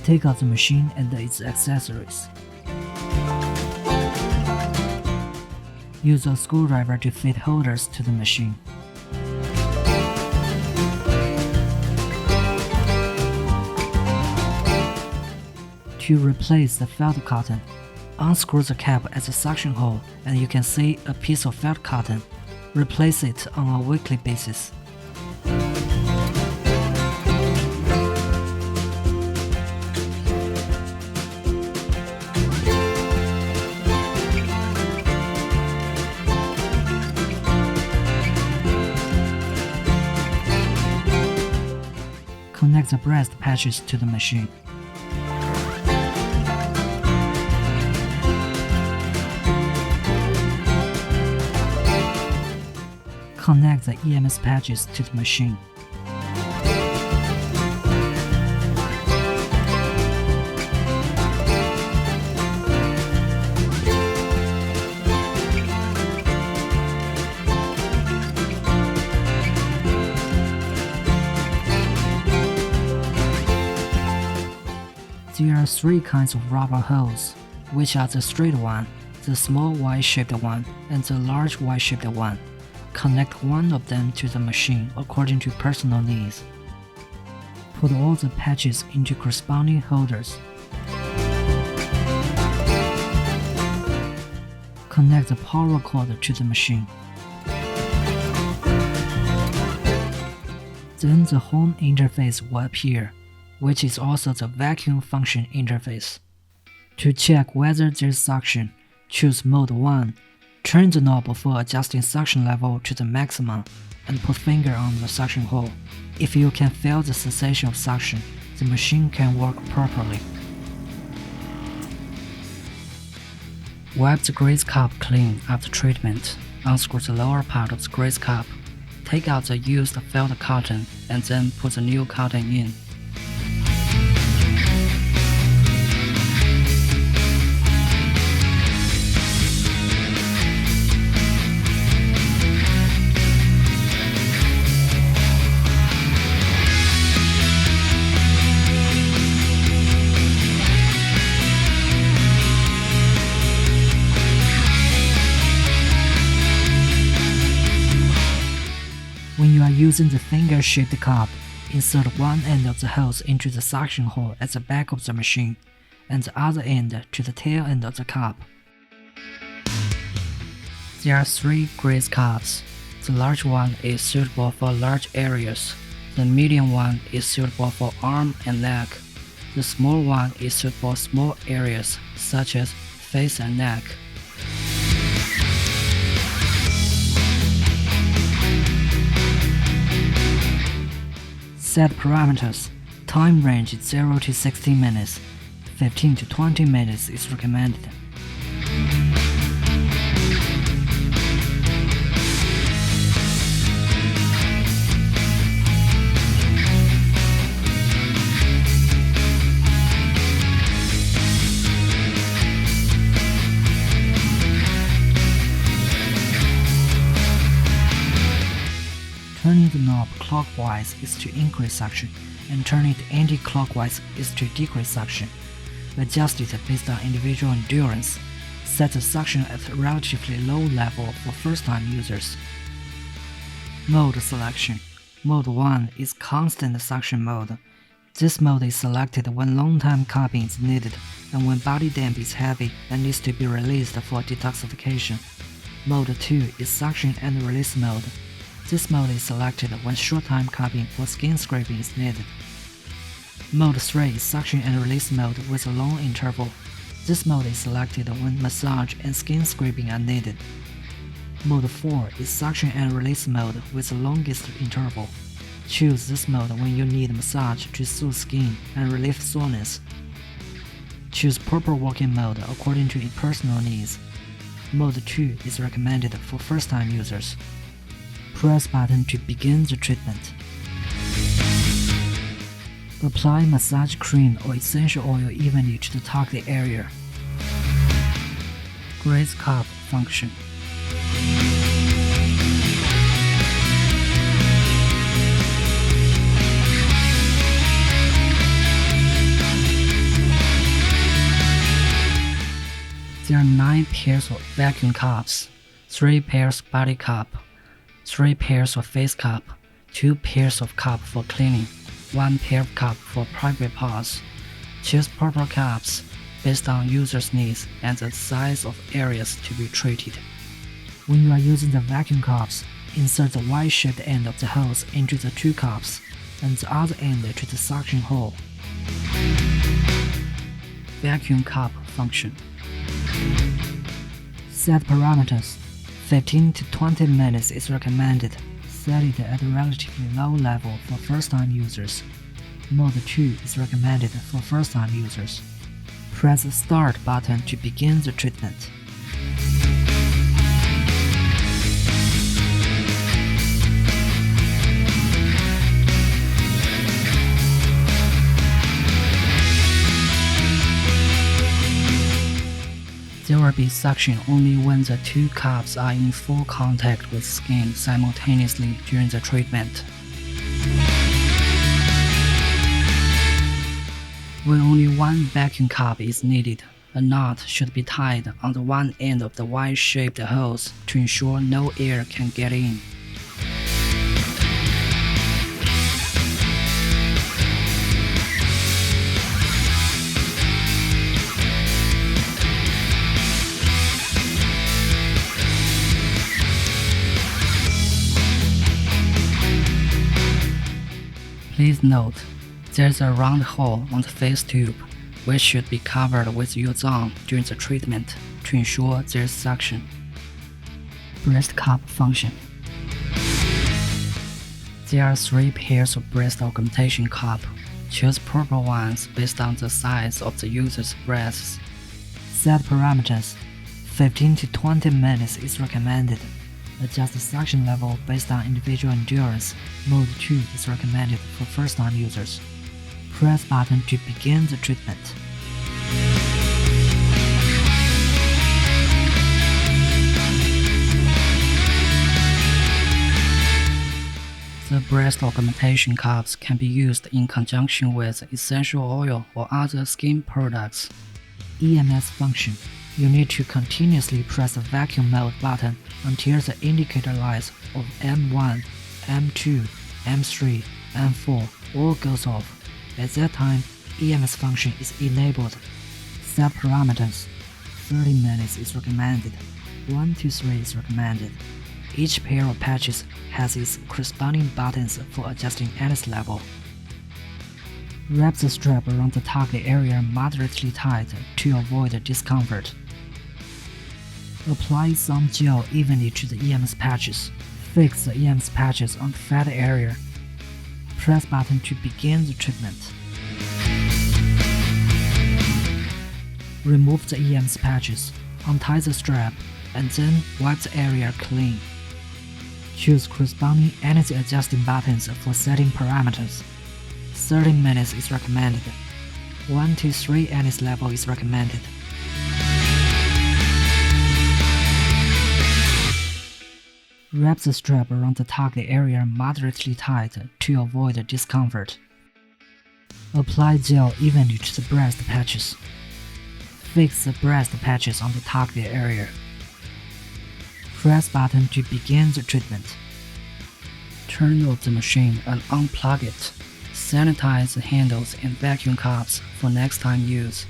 Take out the machine and its accessories. Use a screwdriver to fit holders to the machine. To replace the felt cotton, unscrew the cap at the suction hole and you can see a piece of felt cotton. Replace it on a weekly basis. Connect the breast patches to the machine. Connect the EMS patches to the machine. There are three kinds of rubber hose, which are the straight one, the small Y-shaped one, and the large Y-shaped one. Connect one of them to the machine according to personal needs. Put all the patches into corresponding holders. Connect the power cord to the machine. Then the home interface will appear, which is also the vacuum function interface. To check whether there's suction, choose Mode 1. Turn the knob for adjusting suction level to the maximum and put finger on the suction hole. If you can feel the sensation of suction, the machine can work properly. Wipe the grease cup clean after treatment. Unscrew the lower part of the grease cup. Take out the used felt cotton and then put the new cotton in. When you are using the finger-shaped cup, insert one end of the hose into the suction hole at the back of the machine, and the other end to the tail end of the cup. There are three grease cups. The large one is suitable for large areas. The medium one is suitable for arm and leg. The small one is suitable for small areas, such as face and neck. Set parameters. Time range is 0 to 60 minutes. 15 to 20 minutes is recommended. Turning the knob clockwise is to increase suction, and turning it anti-clockwise is to decrease suction. Adjust it based on individual endurance. Set the suction at a relatively low level for first-time users. Mode selection. Mode 1 is constant suction mode. This mode is selected when long-time cupping is needed and when body damp is heavy and needs to be released for detoxification. Mode 2 is suction and release mode. This mode is selected when short-time cupping for skin scraping is needed. Mode 3 is suction and release mode with a long interval. This mode is selected when massage and skin scraping are needed. Mode 4 is suction and release mode with the longest interval. Choose this mode when you need massage to soothe skin and relieve soreness. Choose proper working mode according to your personal needs. Mode 2 is recommended for first-time users. Press button to begin the treatment. Apply massage cream or essential oil evenly to the target area. Grease cup function. There are 9 pairs of vacuum cups, 3 pairs body cup, 3 pairs of face cup, 2 pairs of cup for cleaning, 1 pair of cup for private parts. Choose proper cups based on user's needs and the size of areas to be treated. When you are using the vacuum cups, insert the Y-shaped end of the hose into the 2 cups and the other end to the suction hole. Vacuum cup function. Set parameters. 15 to 20 minutes is recommended. Set it at a relatively low level for first-time users. Mode 2 is recommended for first-time users. Press the Start button to begin the treatment. There will be suction only when the 2 cups are in full contact with skin simultaneously during the treatment. When only 1 vacuum cup is needed, a knot should be tied on the one end of the Y-shaped hose to ensure no air can get in. Please note, there is a round hole on the face tube, which should be covered with Ozone during the treatment to ensure there is suction. Breast cup function. There are 3 pairs of breast augmentation cup. Choose proper ones based on the size of the user's breasts. Set parameters. 15 to 20 minutes is recommended. Adjust the suction level based on individual endurance. Mode 2 is recommended for first-time users. Press button to begin the treatment. The breast augmentation cups can be used in conjunction with essential oil or other skin products. EMS function. You need to continuously press the vacuum mode button until the indicator lights of M1, M2, M3, M4 all goes off. At that time, EMS function is enabled. Set parameters. 30 minutes is recommended. 1 to 3 is recommended. Each pair of patches has its corresponding buttons for adjusting NS level. Wrap the strap around the target area moderately tight to avoid discomfort. Apply some gel evenly to the EMS patches. Fix the EMS patches on the fat area. Press button to begin the treatment. Remove the EMS patches, untie the strap, and then wipe the area clean. Choose corresponding energy adjusting buttons for setting parameters. 30 minutes is recommended. 1 to 3 NS level is recommended. Wrap the strap around the target area moderately tight to avoid discomfort. Apply gel evenly to the breast patches. Fix the breast patches on the target area. Press button to begin the treatment. Turn off the machine and unplug it. Sanitize the handles and vacuum cups for next time use.